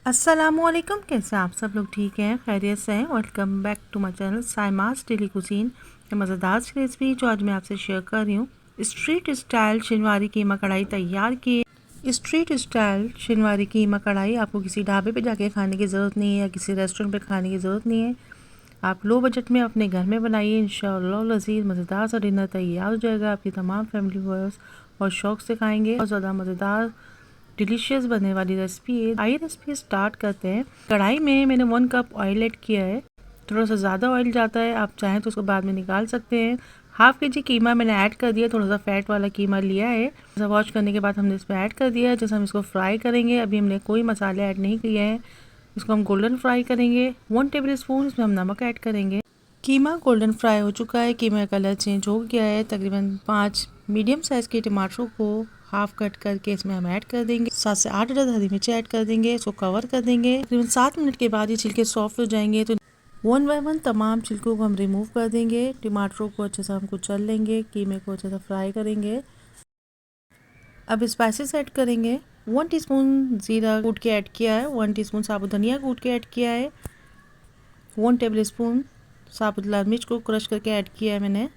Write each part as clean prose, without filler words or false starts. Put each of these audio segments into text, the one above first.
अस्सलामुअलैकुम, कैसे हैं आप सब लोग? ठीक हैं, खैरियत से हैं? Welcome back to my channel Saimas daily cuisine. मज़ेदार सी रेसिपी जो आज मैं आपसे शेयर कर रही हूँ। स्ट्रीट स्टाइल शिनवारी कीमा कढ़ाई तैयार की। स्ट्रीट स्टाइल शिनवारी कीमा कढ़ाई आपको किसी ढाबे पे जाके खाने की ज़रूरत नहीं है या किसी रेस्टोरेंट पे खाने की ज़रूरत नहीं है। आप लो बजट में अपने घर में बनाइए, इंशाअल्लाह लज़ीज़ मज़ेदार सा डिनर तैयार हो जाएगा। आपकी तमाम फैमिली मेम्बर्स और शौक़ से खाएंगे। और ज़्यादा मज़ेदार डिलीशियस बनने वाली रेसिपी है। आइए रेसिपी स्टार्ट करते हैं। कढ़ाई में मैंने 1 कप ऑयल ऐड किया है। थोड़ा सा ज़्यादा ऑयल जाता है, आप चाहें तो उसको बाद में निकाल सकते हैं। हाफ के जी कीमा मैंने ऐड कर दिया, थोड़ा सा फैट वाला कीमा लिया है। जैसा वॉश करने के बाद हमने इसमें ऐड कर दिया है। जैसे हम इसको फ्राई करेंगे, अभी हमने कोई मसाले ऐड नहीं किए हैं। इसको हम गोल्डन फ्राई करेंगे। 1 टेबल स्पून इसमें हम नमक ऐड करेंगे। कीमा गोल्डन फ्राई हो चुका है, कीमा का कलर चेंज हो गया है। तकरीबन 5 मीडियम साइज़ के टमाटरों को हाफ कट करके इसमें हम ऐड कर देंगे। 7 से 8 अदद हरी मिर्ची ऐड कर देंगे। इसको कवर कर देंगे। तकरीबन 7 मिनट के बाद ये छिलके सॉफ्ट हो जाएंगे तो 1 बाय 1 तमाम छिलकों को हम रिमूव कर देंगे। टमाटरों को अच्छे से हम कुचल लेंगे, कीमे को अच्छे से फ्राई करेंगे। अब स्पाइसेस ऐड करेंगे। 1 टीस्पून ज़ीरा कूट के ऐड किया है। 1 टीस्पून साबुत धनिया कूट के ऐड किया है। 1 टेबल स्पून साबुत लाल मिर्च को क्रश करके ऐड किया है मैंने।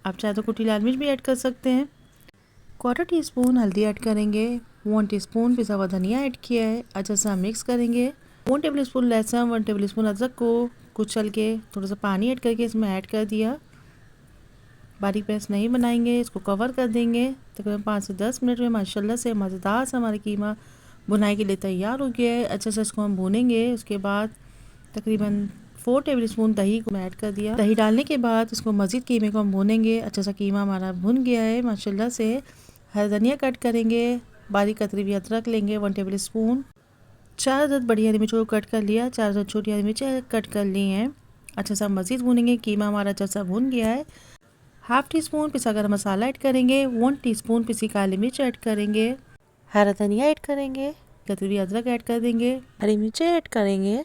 आप चाहे तो कुटी लाल मिर्च भी ऐड कर सकते हैं। 1/4 टीस्पून हल्दी ऐड करेंगे। 1 टीस्पून पिसा हुआ धनिया ऐड किया है। अच्छा सा मिक्स करेंगे। 1 टेबल स्पून लहसुन, 1 टेबल स्पून अदरक को कुचल के थोड़ा सा पानी ऐड करके इसमें ऐड कर दिया। बारीक पेस्ट नहीं बनाएंगे, इसको कवर कर देंगे। तकरीबन 5 से 10 मिनट में माशाल्लाह से मज़ेदार सा हमारा कीमा बुनाई के लिए तैयार हो गया है। अच्छे से इसको हम भूनेंगे। उसके बाद तकरीबन 4 टेबल स्पून दही को ऐड कर दिया। दही डालने के बाद इसको मज़ीद कीमे को हम भूनेंगे। अच्छा सा कीमा हमारा भुन गया है माशाल्लाह से। हरा धनिया कट करेंगे। बारीक कतरी हुई अदरक लेंगे 1 टेबल स्पून। 4 अदद बड़ी हरी मिर्चों को कट कर लिया। 4 अदद छोटी हरी मिर्चें कट कर ली हैं। अच्छा सा मज़ीद भूनेंगे। कीमा हमारा अच्छा सा भुन गया है। हाफ टी स्पून पिसा गरम मसाला ऐड करेंगे। 1 टीस्पून पिसी काली मिर्च ऐड करेंगे। हरा धनिया ऐड करेंगे। कतरी हुई अदरक ऐड कर देंगे। हरी मिर्चें ऐड करेंगे।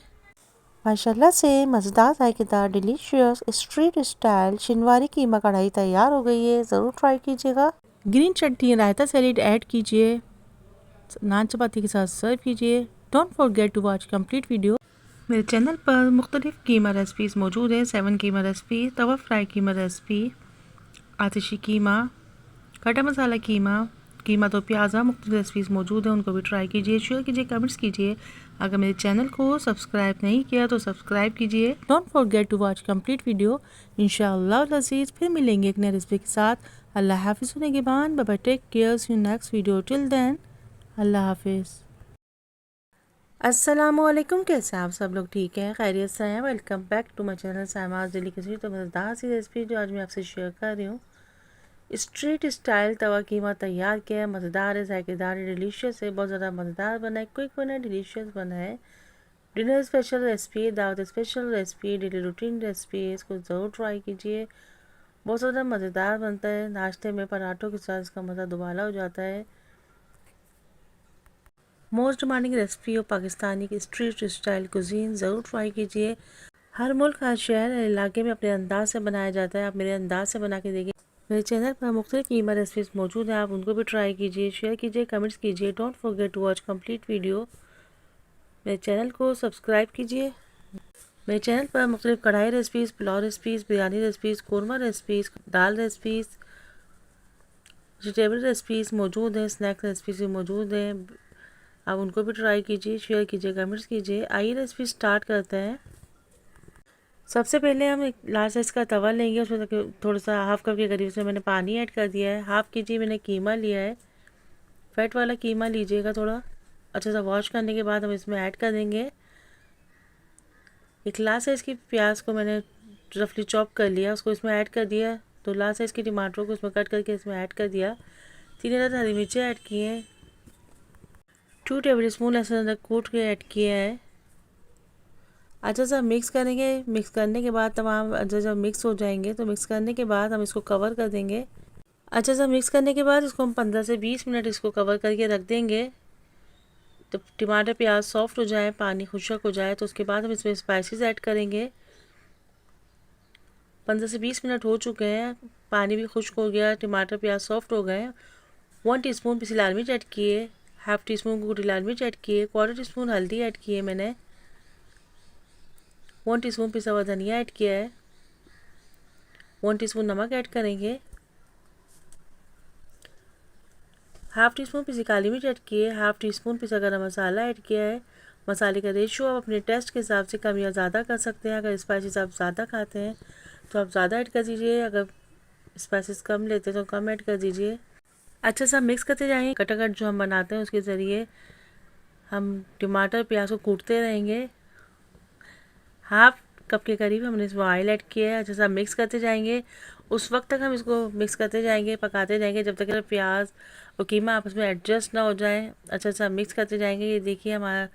माशाल्लाह से मज़ेदार जायकेदार delicious street style Shinwari keema kadhai तैयार हो गई है। ज़रूर ट्राई कीजिएगा। Green chutney raita salad add कीजिए। नान चपाती के साथ सर्व कीजिए। Don't forget to watch complete video. मेरे चैनल पर मुख्तलिफ कीमा रेसिपीज़ मौजूद हैं। 7 keema recipe, tawa fry keema recipe, आतिशी कीमा, खट्टा मसाला कीमा, कीमा तो प्याज़ा, मुख्तलिफ रेसिपीज़ मौजूद हैं, उनको भी ट्राई कीजिए। शेयर कीजिए, कमेंट्स कीजिए। अगर मेरे चैनल को सब्सक्राइब नहीं किया तो सब्सक्राइब कीजिए। Don't forget to watch complete video. इंशाअल्लाह लज़ीज़ फिर मिलेंगे एक नई रेसिपी के साथ। अल्लाह हाफ़िज़ निगहबान। Bye bye, take care, see you next video. Till then अल्लाह हाफ़िज़। अस्सलामुअलैकुम, कैसे हैं आप सब लोग? ठीक हैं, खैरियत से हैं? Welcome back to my channel Saimas daily cuisine. तो मज़ेदार सी रेसिपी जो आज मैं आपसे शेयर कर रही हूँ। स्ट्रीट स्टाइल तवा कीमा तैयार किया है। मज़ेदार है, जायकेदार है, डिलीशियस है, बहुत ज़्यादा मज़ेदार बना है, क्विक बना है, डिलीशियस बना है। डिनर स्पेशल रेसिपी है, दावत special recipe, daily routine recipe है। इसको ज़रूर ट्राई कीजिए। बहुत ज़्यादा मज़ेदार बनता है। नाश्ते में पराठों के साथ इसका मज़ा दुबाला हो जाता है। मोस्ट डिमांडिंग रेसिपी हो पाकिस्तानी की स्ट्रीट स्टाइल कुजीन, ज़रूर ट्राई कीजिए। हर मुल्क, हर शहर, हर इलाके में अपने अंदाज से बनाया जाता है। आप मेरे अंदाज से बना के देखिए। मेरे चैनल पर मुख्तलिफ कीमा रेसिपीज़ मौजूद हैं, आप उनको भी ट्राई कीजिए, शेयर कीजिए, कमेंट्स कीजिए। Don't forget to watch complete video. मेरे चैनल को सब्सक्राइब कीजिए। मेरे चैनल पर मुख्तलिफ kadhai recipes, pulao recipes, biryani recipes, korma recipes, dal recipes, vegetable recipes मौजूद हैं, स्नैक रेसिपीज़ भी मौजूद हैं। आप उनको भी ट्राई कीजिए, शेयर कीजिए, कमेंट्स कीजिए। आइए रेसिपी स्टार्ट करते हैं। सबसे पहले हम एक लार्ज साइज़ का तवा लेंगे। उसमें थोड़ा सा हाफ़ कप के करीब उसमें मैंने पानी ऐड कर दिया है। हाफ़ के जी मैंने कीमा लिया है। फैट वाला कीमा लीजिएगा थोड़ा। अच्छा सा वॉश करने के बाद हम इसमें ऐड कर देंगे। एक लार्ज साइज़ की प्याज को मैंने रफली चॉप कर लिया, उसको इसमें ऐड कर दिया। तो लार्ज साइज़ की टमाटरों को इसमें कट करके इसमें ऐड कर दिया। 3 अदद हरी मिर्चें ऐड की हैं। 2 टेबल स्पून लहसुन अदरक कूट के ऐड किया है। अच्छा सा मिक्स करेंगे। मिक्स करने के बाद तमाम जब मिक्स हो जाएंगे तो मिक्स करने के बाद हम इसको कवर कर देंगे। अच्छा सा मिक्स करने के बाद इसको हम 15 से 20 मिनट इसको कवर करके रख देंगे। जब टमाटर प्याज सॉफ्ट हो जाए, पानी खुश्क हो जाए, तो उसके बाद हम इसमें स्पाइसेस ऐड करेंगे। 15 से 20 मिनट हो चुके हैं, पानी भी खुश्क हो गया, टमाटर प्याज सॉफ्ट हो गए। 1 टीस्पून पिसी लाल मिर्च ऐड किए। हाफ़ टी स्पून कुटी लाल मिर्च ऐड किए, 1/4 टीस्पून हल्दी ऐड की है मैंने, 1 टीस्पून पिसा हुआ धनिया ऐड किया है, 1 टीस्पून नमक ऐड करेंगे, हाफ़ टी स्पून पिसी काली मिर्च ऐड की है, हाफ़ टी स्पून पिसा गरम मसाला ऐड किया है। मसाले का रेशियो आप अपने टेस्ट के हिसाब से कम या ज़्यादा कर सकते हैं। अगर स्पाइसेस आप ज़्यादा खाते हैं तो आप ज़्यादा ऐड कर दीजिए, अगर स्पाइसेस कम लेते हैं तो कम ऐड कर दीजिए। अच्छा सा मिक्स करते जाएंगे। कटाकट जो हम बनाते हैं उसके ज़रिए हम टमाटर प्याज को कूटते रहेंगे। हाफ कप के करीब हमने इसमें ऑयल ऐड किया है। अच्छा सा मिक्स करते जाएंगे। उस वक्त तक हम इसको मिक्स करते जाएंगे, पकाते जाएंगे जब तक प्याज और कीमा आपस में एडजस्ट ना हो जाए। अच्छा सा मिक्स करते जाएंगे। ये देखिए हमारा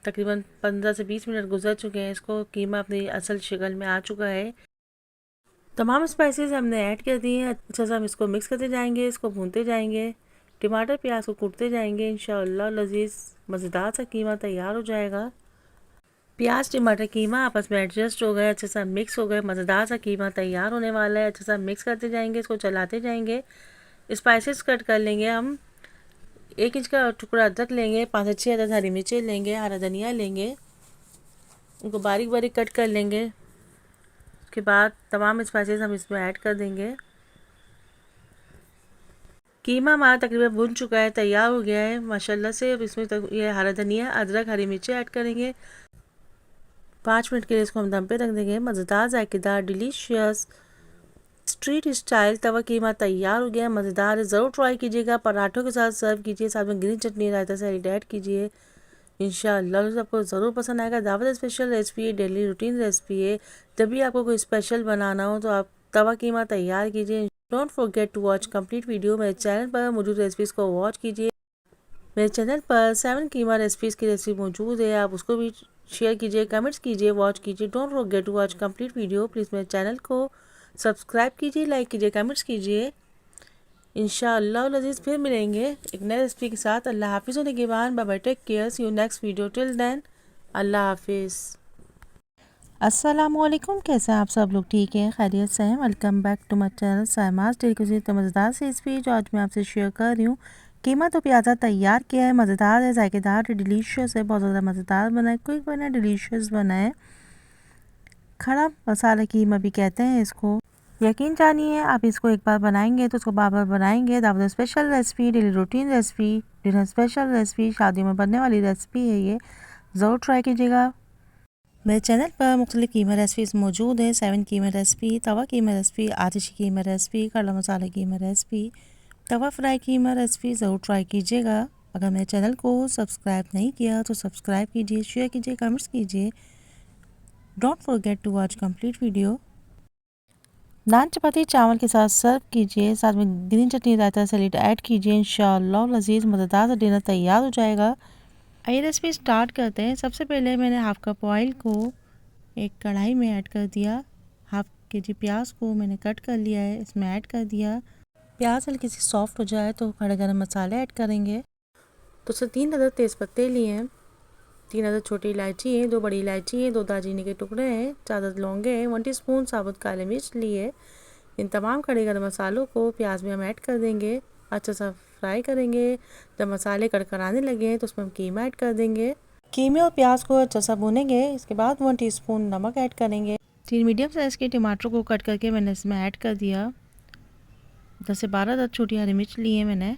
तकरीबन 15 से 20 मिनट गुजर चुके हैं। इसको कीमा अपनी असल शक्ल में आ चुका है। तमाम स्पाइसेस हमने ऐड कर दिए हैं। अच्छा सा हम इसको मिक्स करते जाएंगे, इसको भूनते जाएंगे, टमाटर प्याज को कूटते जाएंगे। इंशाअल्लाह लजीज मज़ेदार सा कीमा तैयार हो जाएगा। प्याज टमाटर कीमा आपस में एडजस्ट हो गए, अच्छा सा मिक्स हो गए, मज़ेदार सा कीमा तैयार होने वाला है। अच्छा सा मिक्स करते जाएंगे, इसको चलाते जाएंगे। स्पाइसेस कट कर लेंगे हम। 1 इंच का टुकड़ा अदरक लेंगे, 5 से 6 अदद हरी मिर्चें लेंगे, हरा धनिया लेंगे, उनको बारीक बारीक कट कर लेंगे। उसके बाद तमाम स्पाइसेस हम इसमें ऐड कर देंगे। कीमा हमारा तकरीबन भुन चुका है, तैयार हो गया है माशाल्लाह से। अब इसमें ये हरा धनिया अदरक हरी मिर्चें ऐड करेंगे। 5 मिनट के लिए इसको हम दम पे रख देंगे। मज़ेदार जायकेदार डिलीशियस स्ट्रीट स्टाइल तवा कीमा तैयार हो गया। मज़ेदार है, ज़रूर ट्राई कीजिएगा। पराठों के साथ सर्व कीजिए, साथ में green chutney raita salad add कीजिए। इंशाअल्लाह आपको ज़रूर पसंद आएगा। दावत स्पेशल रेसिपी है, डेली रूटीन रेसिपी है। जब भी आपको कोई स्पेशल बनाना हो तो आप तवा कीमा तैयार कीजिए। Don't forget to watch complete video. मेरे चैनल पर मौजूद रेसिपीज़ को वॉच कीजिए। मेरे चैनल पर 7 कीमा रेसिपीज़ की रेसिपी मौजूद है, आप उसको भी शेयर कीजिए, कमेंट्स कीजिए, वॉच कीजिए। Don't forget to watch complete video. Please मेरे चैनल को सब्सक्राइब कीजिए, लाइक कीजिए, कमेंट्स कीजिए। इंशाअल्लाह लजीज फिर मिलेंगे एक नए रेसिपी के साथ। अल्लाह हाफिज़ होने के बाद bye bye, take care, see you next video, till then अल्लाह हाफिज़। अस्सलामुअलैकुम, कैसे हैं आप सब लोग? ठीक है, खैरियत से हैं? Welcome back to my channel Saimas daily cuisine. तो मज़ेदार सी रेसिपी जो आज मैं आपसे शेयर कर रही हूँ। कीमा तो प्याज़ा तैयार किया है, मज़ेदार है, जायकेदार है, डिलीशियस है, बहुत ज़्यादा मज़ेदार बना है, क्विक बना है, डिलीशियस बना है। खड़ा मसाला कीमा भी कहते हैं इसको। यकीन जानिए आप इसको एक बार बनाएंगे तो उसको बार बार बनाएंगे। दावत special recipe, daily routine recipe, dinner special recipe, शादियों में बनने वाली रेसिपी है ये, ज़रूर ट्राई कीजिएगा। मेरे चैनल पर मुख्तलिफ कीमा रेसिपीज़ मौजूद हैं। 7 कीमा रेसिपी, तवा कीमा रेसिपी, आतिशी कीमा रेसिपी, खड़ा मसाला कीमा recipe, tawa fry keema recipe, ज़रूर ट्राई कीजिएगा। अगर मेरे चैनल को सब्सक्राइब नहीं किया तो सब्सक्राइब कीजिए, शेयर कीजिए, कमेंट्स कीजिए। Don't forget to watch complete video. Naan chapati चावल के साथ सर्व कीजिए, साथ में green chutney raita salad add कीजिए। इंशाअल्लाह लजीज मज़ेदार सा डिनर तैयार हो जाएगा। आइए रेसिपी स्टार्ट करते हैं। सबसे पहले मैंने हाफ़ कप ऑयल को एक कढ़ाई में ऐड कर दिया। हाफ़ केजी प्याज को मैंने कट कर लिया है, इसमें ऐड कर दिया। प्याज हल्की सी सॉफ्ट हो जाए तो खड़े गरम मसाले ऐड करेंगे। तो उससे 3 अदद तेज़पत्ते लिए हैं, 3 अदद छोटी इलायची है, 2 बड़ी इलायची है, 2 दालचीनी के टुकड़े हैं, 4 अदद लौंगे हैं, 1 टीस्पून साबुत काली मिर्च ली है। इन तमाम खड़े गरम मसालों को प्याज में हम ऐड कर देंगे, अच्छा सा फ्राई करेंगे। जब मसाले कड़कड़ाने लगे तो उसमें हम कीमा ऐड कर देंगे। कीमे और प्याज को अच्छा सा भूनेंगे। इसके बाद 1 टीस्पून नमक ऐड करेंगे। 3 मीडियम साइज़ के टमाटर को कट करके मैंने इसमें ऐड कर दिया। 10 से 12 अदद छोटी हरी मिर्च ली है मैंने।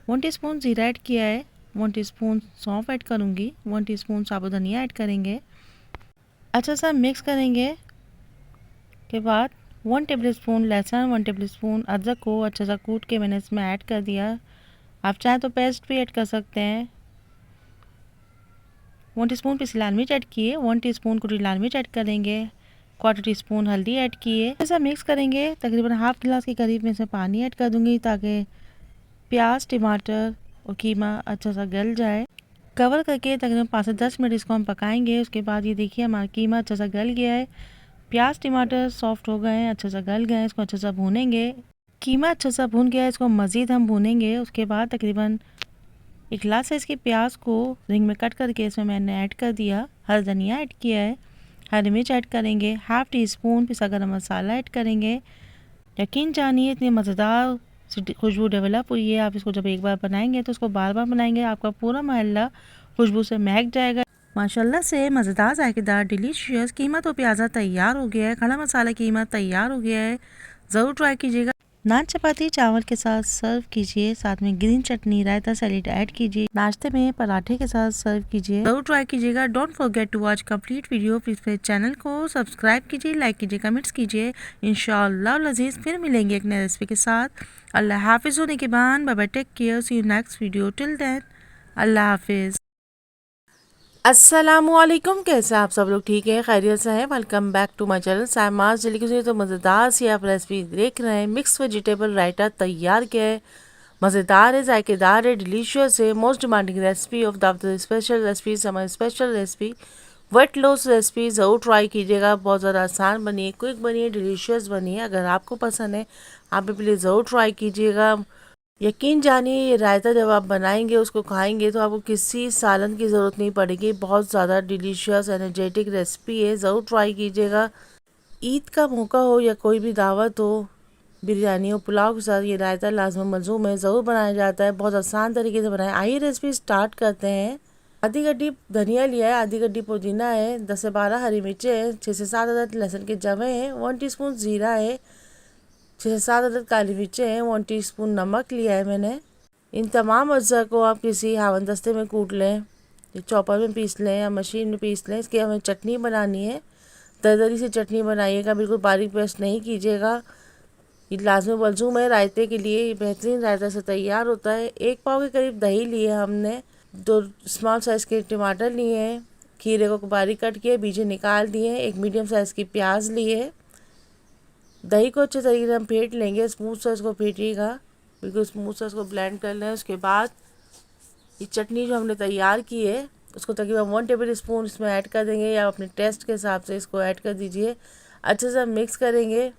1 टीस्पून ज़ीरा ऐड किया है, 1 टीस्पून सौंफ ऐड करूँगी, 1 टीस्पून साबुत धनिया ऐड करेंगे। अच्छा सा मिक्स करेंगे के बाद 1 टेबलस्पून लहसुन, 1 टेबलस्पून अदरक को अच्छा सा कूट के मैंने इसमें ऐड कर दिया। आप चाहें तो पेस्ट भी ऐड कर सकते हैं। 1 टीस्पून पिसी लाल मिर्च ऐड किए, 1 टीस्पून कुटी लाल मिर्च ऐड करेंगे, 1/4 टीस्पून हल्दी ऐड किए। ऐसा मिक्स करेंगे। तकरीबन हाफ गिलास के करीब में से पानी ऐड कर दूंगी ताकि प्याज टमाटर और कीमा अच्छा सा गल जाए। कवर करके तकरीबन 5 से 10 मिनट इसको हम पकाएंगे। उसके बाद ये देखिए हमारा कीमा अच्छा सा गल गया है, प्याज टमाटर सॉफ्ट हो गए हैं, अच्छा सा गल गए हैं। इसको अच्छा सा भूनेंगे। कीमा अच्छा सा भून गया है, इसको मज़ीद हम भूनेंगे। उसके बाद तकरीबन 1 गिलास साइज़ के प्याज को रिंग में कट करके इसमें मैंने ऐड कर दिया। हरा धनिया ऐड किया है, हरी मिर्च ऐड करेंगे, हाफ़ टी स्पून पिसा गरम मसाला ऐड करेंगे। यकीन जानिए इतनी मज़ेदार खुशबू डेवलप हुई है। आप इसको जब एक बार बनाएंगे तो उसको बार बार बनाएंगे, आपका पूरा मोहल्ला खुशबू से महक जाएगा। माशाल्लाह से मज़ेदार जायकेदार डिलीशियस कीमा तो प्याज़ा तैयार हो गया है, खड़ा मसाला कीमा तैयार हो गया है। ज़रूर ट्राई कीजिएगा। नान चपाती चावल के साथ सर्व कीजिए, साथ में green chutney raita salad add कीजिए, नाश्ते में पराठे के साथ सर्व कीजिए। जरूर ट्राई कीजिएगा। Don't forget to watch complete video. Please मेरे चैनल को सब्सक्राइब कीजिए, लाइक कीजिए, कमेंट्स कीजिए। इंशाअल्लाह लजीज फिर मिलेंगे एक नए रेसिपी के साथ। अल्लाह हाफिज़ होने के बाद bye bye, take care, see you next video, till then अल्लाह हाफिज़। अस्सलामुअलैकुम, कैसे आप सब लोग ठीक है, खैरियत से हैं। Welcome back to my channel Saimas delicacy. तो मज़ेदार सी आप रेसिपी देख रहे हैं। मिक्स वेजिटेबल रायता तैयार किया है, मज़ेदार है, जायकेदार है, डिलीशियस है। Most demanding recipe of the special recipes, हमारी special recipe weight loss recipe. ज़रूर ट्राई कीजिएगा। बहुत ज़्यादा आसान बनी है, क्विक बनी है, डिलीशियस बनी है। अगर आपको पसंद है आप भी प्लीज़ ज़रूर ट्राई कीजिएगा। यकीन जानिए ये रायता जब आप बनाएंगे, उसको खाएंगे तो आपको किसी सालन की ज़रूरत नहीं पड़ेगी। बहुत ज़्यादा डिलीशियस एनर्जेटिक रेसिपी है, ज़रूर ट्राई कीजिएगा। ईद का मौका हो या कोई भी दावत हो, बिरयानी हो, पुलाव के साथ ये रायता लाजम मलजूम है, ज़रूर बनाया जाता है। बहुत आसान तरीके से बनाएं। आइए रेसिपी स्टार्ट करते हैं। आधी गड्डी धनिया लिया है, आधी गड्डी पुदीना है, 10 से 12 हरी मिर्चें हैं, 6 से 7 अदद लहसुन के जवे हैं, 1 टीस्पून ज़ीरा है, 6 से 7 अदद काली मिर्चें हैं, 1 टीस्पून नमक लिया है मैंने। इन तमाम अज्जा को आप किसी हावन दस्ते में कूट लें, चॉपर में पीस लें या मशीन में पीस लें। इसकी हमें चटनी बनानी है। दरदरी से चटनी बनाइएगा, बिल्कुल बारीक पेस्ट नहीं कीजिएगा। ये लाजमी मलजूम है रायते के लिए। ये बेहतरीन रायता से तैयार होता है। 1 पाव के करीब दही लिए हमने, 2 स्मॉल साइज़ के टमाटर लिए हैं, खीरे को बारीक कट किए, बीजे निकाल दिए, 1 मीडियम साइज़ की प्याज लिए। दही को अच्छे तरीके से हम फेंट लेंगे, स्मूथ सा इसको फेंटिएगा, बिल्कुल स्मूथ सा इसको ब्लेंड कर लें। उसके बाद ये चटनी जो हमने तैयार की है उसको तकरीबन 1 टेबल स्पून इसमें ऐड कर देंगे, या अपने टेस्ट के हिसाब से इसको ऐड कर दीजिए। अच्छे से हम मिक्स करेंगे।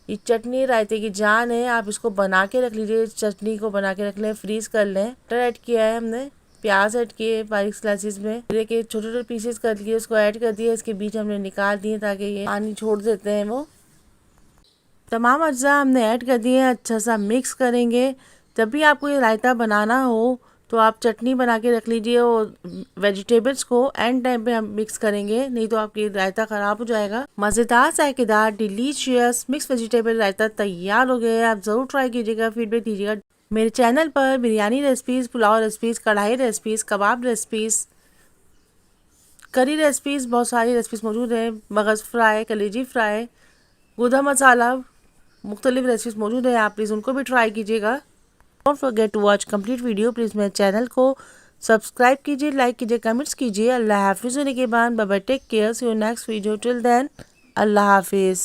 ये चटनी रायते की जान है, आप इसको बना के रख लीजिए। चटनी को बना के रख लें, फ्रीज कर लें। टमाटर ऐड किया है हमने, प्याज ऐड किए बारीक स्लाइसिस में, के छोटे छोटे पीसेस कर लिए, उसको ऐड कर दिए। इसके बीच हमने निकाल दिए ताकि ये पानी छोड़ देते हैं वो। तमाम अज्जा हमने ऐड कर दिए, अच्छा सा मिक्स करेंगे। जब भी आपको ये रायता बनाना हो तो आप चटनी बना के रख लीजिए और वेजिटेबल्स को एंड टाइम पे हम मिक्स करेंगे, नहीं तो आपकी रायता ख़राब हो जाएगा। मज़ेदार जायकेदार डिलीशियस मिक्स वेजिटेबल रायता तैयार हो गया है। आप ज़रूर ट्राई कीजिएगा, फीडबैक दीजिएगा। मेरे चैनल पर बिरयानी रेसिपीज़, पुलाव रेसिपीज़, कढ़ाई रेसिपीज़, कबाब रेसिपीज़, करी रेसिपीज़, बहुत सारी रेसिपीज़ मौजूद हैं। मगज़ फ्राई, कलेजी फ्राई, गोदा मसाला, मुख्तलिफ रेसिपीज़ मौजूद है। आप प्लीज़ उनको भी ट्राई कीजिएगा। Don't forget to watch complete video. Please मेरे चैनल को सब्सक्राइब कीजिए, लाइक कीजिए, कमेंट्स कीजिए। अल्लाह हाफिज़ होने के बाद bye bye, take care, see you next video, till then अल्लाह हाफिज़।